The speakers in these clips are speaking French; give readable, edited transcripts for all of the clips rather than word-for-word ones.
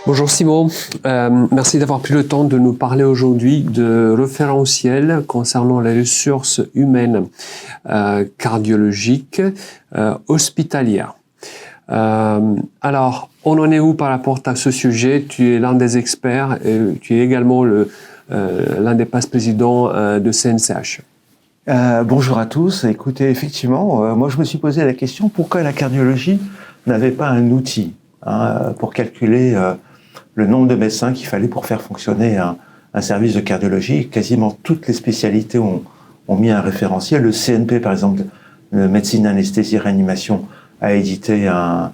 Bonjour Simon, merci d'avoir pris le temps de nous parler aujourd'hui de référentiel concernant les ressources humaines cardiologiques hospitalières. Alors, on en est où par rapport à ce sujet? Tu es l'un des experts et tu es également l'un des vice-présidents de CNCH. Bonjour à tous. Écoutez, effectivement, moi je me suis posé la question pourquoi la cardiologie n'avait pas un outil pour calculer le nombre de médecins qu'il fallait pour faire fonctionner un service de cardiologie. Quasiment toutes les spécialités ont mis un référentiel. Le CNP, par exemple, le médecine anesthésie réanimation, a édité un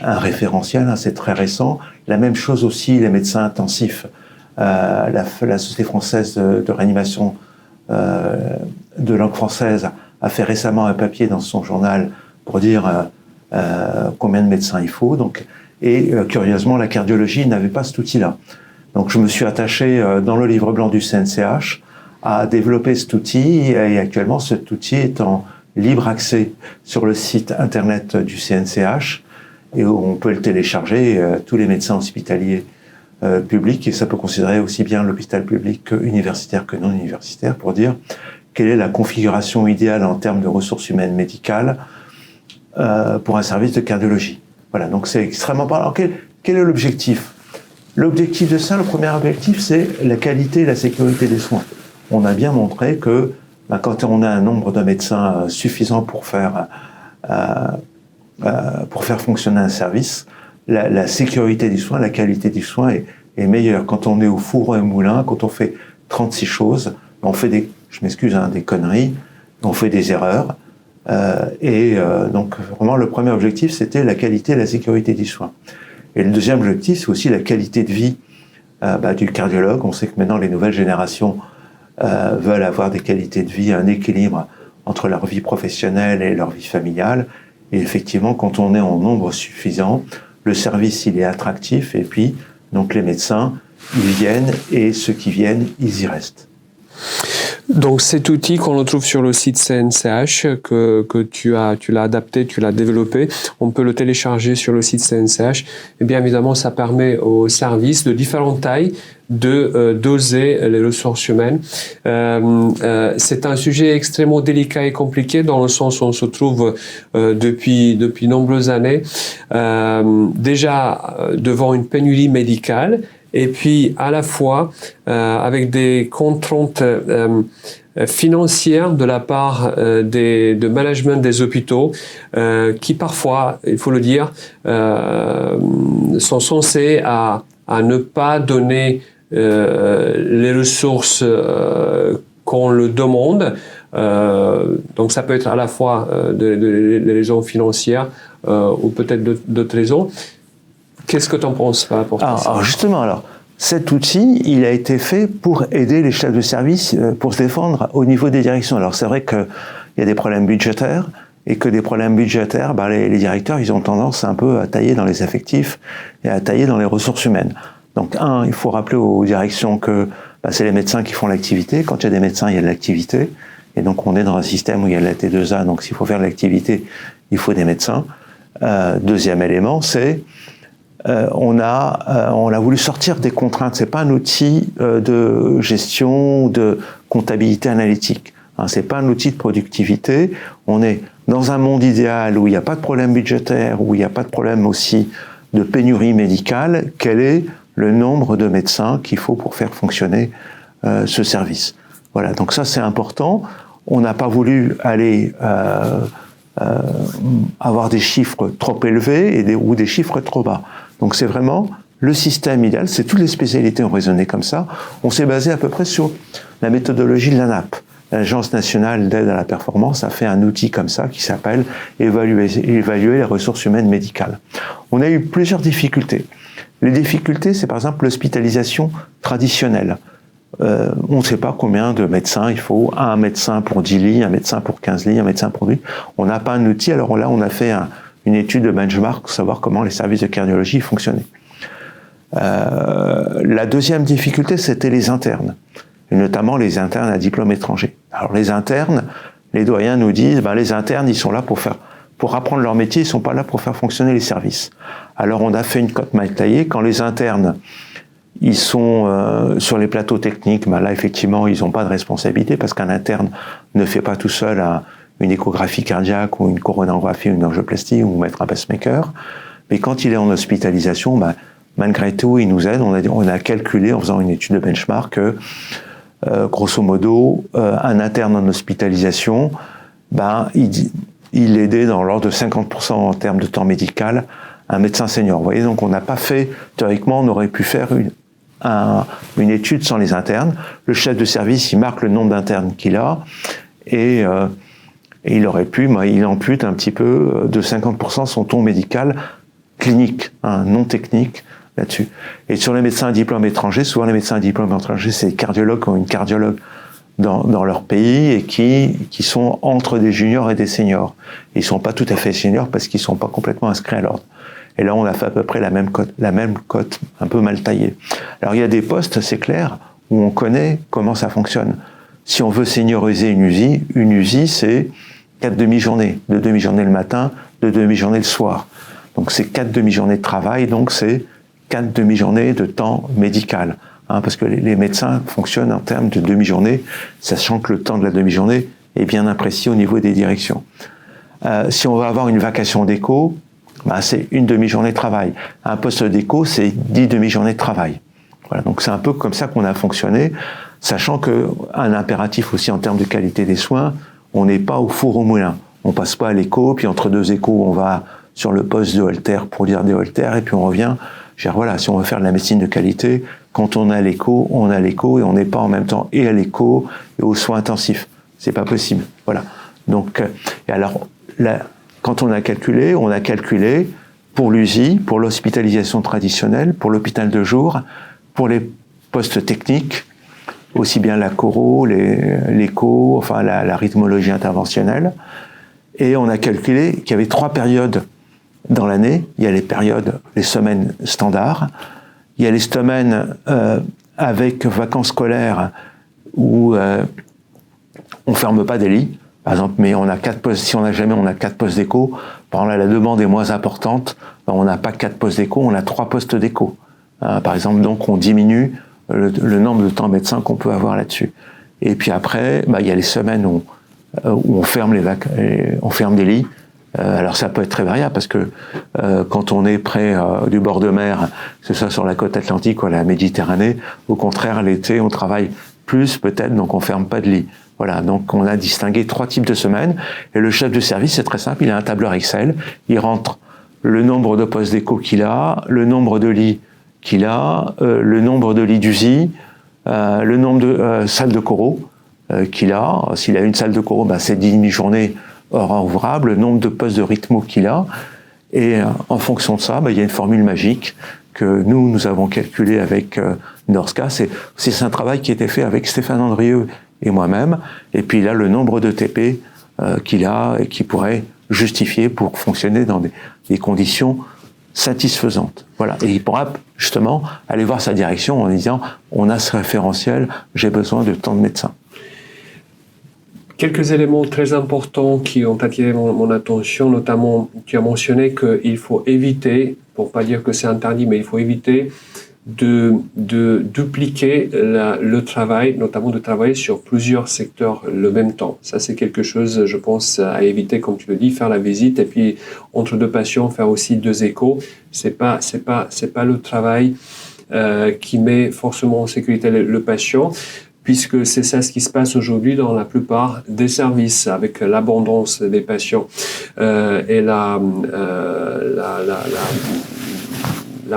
référentiel, c'est très récent. La même chose aussi, les médecins intensifs. La Société française de réanimation de langue française a fait récemment un papier dans son journal pour dire combien de médecins il faut. Et curieusement, la cardiologie n'avait pas cet outil-là. Donc je me suis attaché dans le livre blanc du CNCH à développer cet outil, et actuellement cet outil est en libre accès sur le site internet du CNCH, et où on peut le télécharger, tous les médecins hospitaliers publics, et ça peut considérer aussi bien l'hôpital public universitaire que non universitaire, pour dire quelle est la configuration idéale en termes de ressources humaines médicales pour un service de cardiologie. Voilà, donc c'est extrêmement important. Alors quel est l'objectif? L'objectif de ça, le premier objectif, c'est la qualité et la sécurité des soins. On a bien montré que quand on a un nombre de médecins suffisant pour faire fonctionner un service, la sécurité du soin, la qualité du soin est meilleure. Quand on est au four et au moulin, quand on fait 36 choses, on fait des conneries, on fait des erreurs. Donc vraiment le premier objectif, c'était la qualité et la sécurité du soin. Et le deuxième objectif, c'est aussi la qualité de vie du cardiologue. On sait que maintenant les nouvelles générations veulent avoir des qualités de vie, un équilibre entre leur vie professionnelle et leur vie familiale. Et effectivement, quand on est en nombre suffisant, le service il est attractif, et puis donc les médecins ils viennent, et ceux qui viennent ils y restent. Donc cet outil qu'on retrouve sur le site CNCH, que tu l'as adapté, tu l'as développé, on peut le télécharger sur le site CNCH. Et bien évidemment, ça permet aux services de différentes tailles de doser les ressources humaines. C'est un sujet extrêmement délicat et compliqué, dans le sens où on se trouve depuis nombreuses années déjà devant une pénurie médicale, et puis à la fois avec des contraintes financières de la part de management des hôpitaux qui parfois, il faut le dire, sont censés à ne pas donner les ressources qu'on le demande. Donc ça peut être à la fois des raisons financières ou peut-être d'autres raisons. Qu'est-ce que tu en penses par rapport à ça? Alors justement, cet outil, il a été fait pour aider les chefs de service pour se défendre au niveau des directions. Alors c'est vrai qu'il y a des problèmes budgétaires, et que des problèmes budgétaires, les directeurs, ils ont tendance un peu à tailler dans les effectifs et à tailler dans les ressources humaines. Donc il faut rappeler aux directions que c'est les médecins qui font l'activité. Quand il y a des médecins, il y a de l'activité. Et donc on est dans un système où il y a de la T2A, donc s'il faut faire de l'activité, il faut des médecins. Deuxième élément, c'est on a voulu sortir des contraintes. C'est pas un outil de gestion ou de comptabilité analytique. C'est pas un outil de productivité. On est dans un monde idéal où il n'y a pas de problème budgétaire, où il n'y a pas de problème aussi de pénurie médicale. Quel est le nombre de médecins qu'il faut pour faire fonctionner ce service? Voilà. Donc ça, c'est important. On n'a pas voulu aller avoir des chiffres trop élevés ou des chiffres trop bas. Donc c'est vraiment le système idéal, c'est toutes les spécialités ont raisonné comme ça. On s'est basé à peu près sur la méthodologie de l'ANAP. L'Agence nationale d'aide à la performance a fait un outil comme ça qui s'appelle évaluer les ressources humaines médicales. On a eu plusieurs difficultés. Les difficultés, c'est par exemple l'hospitalisation traditionnelle. On ne sait pas combien de médecins il faut, un médecin pour 10 lits, un médecin pour 15 lits, un médecin pour 8. On n'a pas un outil, alors là on a fait une étude de benchmark pour savoir comment les services de cardiologie fonctionnaient. La deuxième difficulté, c'était les internes, et notamment les internes à diplôme étranger. Alors les internes, les doyens nous disent, les internes, ils sont là pour pour apprendre leur métier, ils ne sont pas là pour faire fonctionner les services. Alors on a fait une cote mal taillée. Quand les internes, ils sont sur les plateaux techniques, là effectivement, ils n'ont pas de responsabilité parce qu'un interne ne fait pas tout seul une échographie cardiaque ou une coronarographie ou une angioplastie ou mettre un pacemaker. Mais quand il est en hospitalisation, malgré tout, il nous aide. On a calculé en faisant une étude de benchmark que, grosso modo, un interne en hospitalisation, il aidait dans l'ordre de 50% en termes de temps médical un médecin senior. Vous voyez, donc on n'a pas fait, théoriquement, on aurait pu faire une étude sans les internes. Le chef de service, il marque le nombre d'internes qu'il a et il aurait pu, il ampute un petit peu de 50% son ton médical clinique, non technique, là-dessus. Et sur les médecins à diplôme étranger, souvent les médecins à diplôme étranger, c'est les cardiologues qui ont une cardiologue dans leur pays et qui sont entre des juniors et des seniors. Ils sont pas tout à fait seniors parce qu'ils sont pas complètement inscrits à l'ordre. Et là, on a fait à peu près la même cote un peu mal taillée. Alors, il y a des postes, c'est clair, où on connaît comment ça fonctionne. Si on veut senioriser une USI, c'est 4 demi-journées. 2 demi-journées le matin, 2 demi-journées le soir. Donc, c'est 4 demi-journées de travail, donc c'est 4 demi-journées de temps médical. Parce que les médecins fonctionnent en termes de demi-journée, sachant que le temps de la demi-journée est bien imprécis au niveau des directions. Si on veut avoir une vacation d'écho, c'est une demi-journée de travail. Un poste d'écho, c'est 10 demi-journées de travail. Voilà, donc c'est un peu comme ça qu'on a fonctionné, sachant qu'un impératif aussi en termes de qualité des soins, on n'est pas au four au moulin. On passe pas à l'écho, puis entre 2 échos, on va sur le poste de Holter pour lire des Holter, et puis on revient. Voilà, si on veut faire de la médecine de qualité, quand on a l'écho, et on n'est pas en même temps et à l'écho et aux soins intensifs. C'est pas possible. Voilà. Donc, et alors, quand on a calculé pour l'USI, pour l'hospitalisation traditionnelle, pour l'hôpital de jour, pour les postes techniques, aussi bien la choro, l'écho, enfin la rythmologie interventionnelle. Et on a calculé qu'il y avait 3 périodes dans l'année. Il y a les semaines standards. Il y a les semaines avec vacances scolaires où on ferme pas des lits. Par exemple, mais on a 4 postes, si on a 4 postes d'écho, par exemple, la demande est moins importante, on n'a pas 4 postes d'écho, on a 3 postes d'écho. Par exemple, donc on diminue le nombre de temps médecin qu'on peut avoir là-dessus. Et puis après, il y a les semaines où on ferme des lits. Alors ça peut être très variable parce que quand on est près du bord de mer, que ce soit sur la côte atlantique ou à la Méditerranée, au contraire, l'été, on travaille plus peut-être, donc on ferme pas de lit. Voilà, donc on a distingué 3 types de semaines. Et le chef de service, c'est très simple, il a un tableur Excel, il rentre le nombre de postes d'écho qu'il a, le nombre de lits qu'il a, le nombre de lits d'USI, le nombre de salles de choro qu'il a. S'il a une salle de choro, c'est 10 demi-journées hors ouvrable, le nombre de postes de rythmo qu'il a. Et en fonction de ça, il y a une formule magique que nous avons calculée avec Norska. C'est un travail qui a été fait avec Stéphane Andrieux et moi-même. Et puis là, le nombre de TP qu'il a et qui pourrait justifier pour fonctionner dans des conditions satisfaisantes. Voilà. Et il pourra justement aller voir sa direction en disant « on a ce référentiel, j'ai besoin de tant de médecins ». Quelques éléments très importants qui ont attiré mon attention, notamment tu as mentionné qu'il faut éviter, pour pas dire que c'est interdit, mais il faut éviter de dupliquer le travail, notamment de travailler sur plusieurs secteurs le même temps. Ça, c'est quelque chose, je pense, à éviter, comme tu le dis, faire la visite et puis entre 2 patients, faire aussi 2 échos. C'est pas le travail qui met forcément en sécurité le patient, puisque c'est ça ce qui se passe aujourd'hui dans la plupart des services, avec l'abondance des patients et la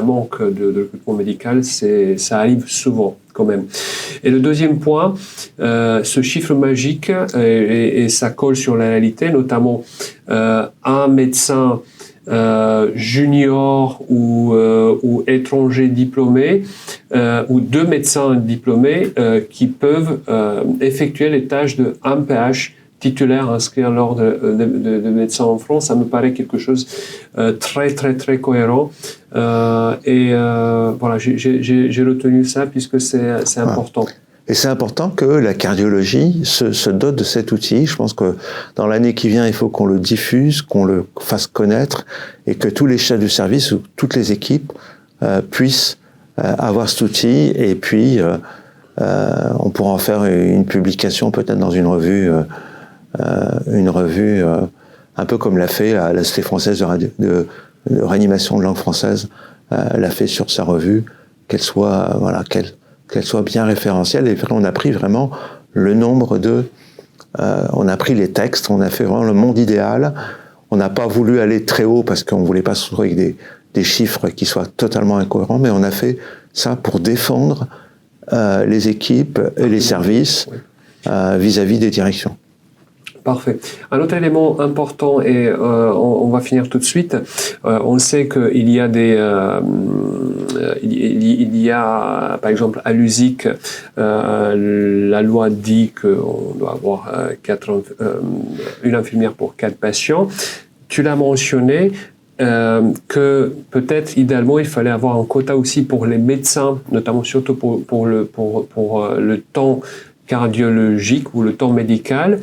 manque de recrutement médical, ça arrive souvent quand même. Et le deuxième point, ce chiffre magique, et ça colle sur la réalité, notamment un médecin junior ou étranger diplômé ou 2 médecins diplômés qui peuvent effectuer les tâches de 1 PH titulaire inscrit à l'ordre de médecins en France. Ça me paraît quelque chose très très très cohérent voilà, j'ai retenu ça puisque c'est important. Et c'est important que la cardiologie se dote de cet outil. Je pense que dans l'année qui vient, il faut qu'on le diffuse, qu'on le fasse connaître et que tous les chefs de service ou toutes les équipes puissent avoir cet outil. Et puis, on pourra en faire une publication peut-être dans une revue un peu comme l'a fait la Société française de réanimation de langue française, l'a fait sur sa revue, qu'elle soit bien référentielle. Et on a pris vraiment le nombre on a pris les textes, on a fait vraiment le monde idéal. On n'a pas voulu aller très haut parce qu'on voulait pas se retrouver avec des chiffres qui soient totalement incohérents, mais on a fait ça pour défendre les équipes et les services vis-à-vis des directions. Parfait. Un autre élément important, et on va finir tout de suite, on sait qu'il y a il y a par exemple à l'USIC, la loi dit qu'on doit avoir une infirmière pour 4 patients. Tu l'as mentionné, que peut-être idéalement il fallait avoir un quota aussi pour les médecins, notamment surtout pour le temps cardiologique ou le temps médical,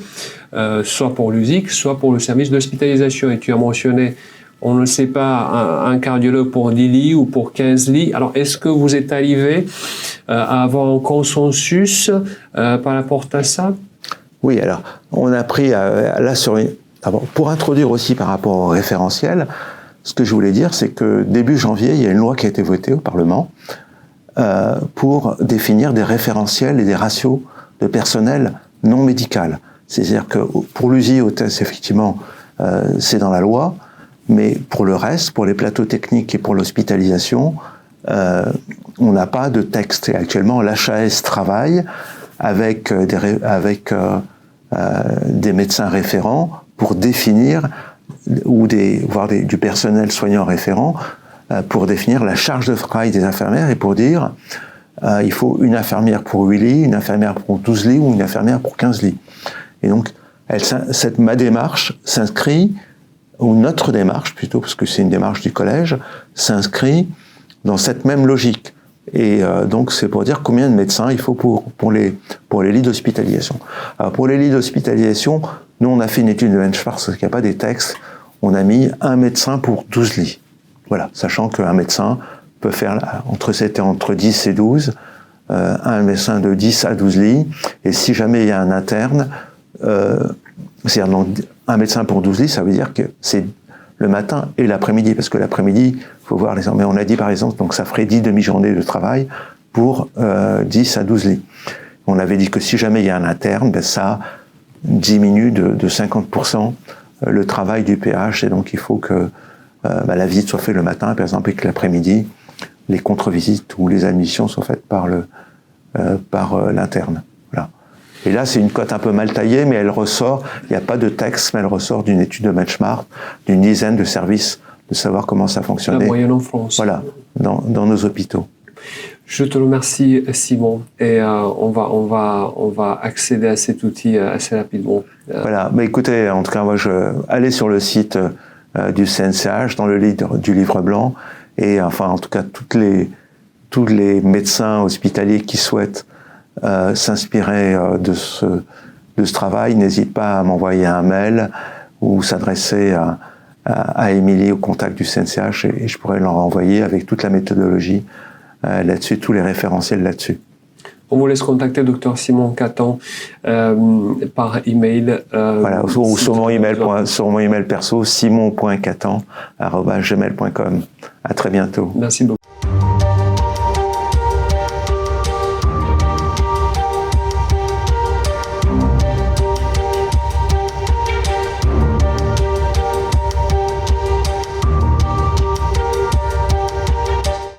soit pour l'USIC, soit pour le service d'hospitalisation. Et tu as mentionné, on ne sait pas, un cardiologue pour 10 lits ou pour 15 lits. Alors, est-ce que vous êtes arrivé à avoir un consensus par rapport à ça? Oui, alors, on a pris là pour introduire aussi par rapport au référentiel, ce que je voulais dire, c'est que début janvier, il y a une loi qui a été votée au Parlement pour définir des référentiels et des ratios de personnel non médical. C'est-à-dire que pour l'USI, effectivement, c'est dans la loi, mais pour le reste, pour les plateaux techniques et pour l'hospitalisation, on n'a pas de texte. Et actuellement, l'HAS travaille avec des médecins référents pour définir, voire du personnel soignant référent, pour définir la charge de travail des infirmières et pour dire il faut une infirmière pour 8 lits, une infirmière pour 12 lits ou une infirmière pour 15 lits. Et donc, ma démarche s'inscrit, ou notre démarche plutôt, parce que c'est une démarche du collège, s'inscrit dans cette même logique. Et donc, c'est pour dire combien de médecins il faut pour les lits d'hospitalisation. Alors, pour les lits d'hospitalisation, nous, on a fait une étude de benchmark, parce qu'il n'y a pas des textes. On a mis un médecin pour 12 lits. Voilà, sachant qu'un médecin peut faire entre 10 et 12, un médecin de 10 à 12 lits, et si jamais il y a un interne, c'est-à-dire un médecin pour 12 lits, ça veut dire que c'est le matin et l'après-midi, parce que l'après-midi, il faut voir les... Mais on a dit par exemple, donc ça ferait 10 demi-journées de travail pour 10 à 12 lits. On avait dit que si jamais il y a un interne, ben ça diminue de 50% le travail du PH, et donc il faut que la visite soit faite le matin, par exemple, et que l'après-midi, les contre-visites ou les admissions soient faites par l'interne. Voilà. Et là, c'est une cote un peu mal taillée, mais elle ressort, il n'y a pas de texte, mais elle ressort d'une étude de benchmark, d'une dizaine de services, de savoir comment ça fonctionnait. La moyenne en France. Voilà, dans nos hôpitaux. Je te remercie, Simon, et on va accéder à cet outil assez rapidement. Voilà, mais écoutez, en tout cas, moi, allez sur le site du CNCH, dans le du livre blanc, et enfin, en tout cas, tous les médecins hospitaliers qui souhaitent s'inspirer de ce travail, n'hésitent pas à m'envoyer un mail ou s'adresser à Émilie au contact du CNCH, et je pourrais leur envoyer avec toute la méthodologie là-dessus, tous les référentiels là-dessus. On vous laisse contacter le Dr Simon Catan par email. Voilà, ou sur mon email perso, simon.catan@gmail.com. À très bientôt. Merci beaucoup.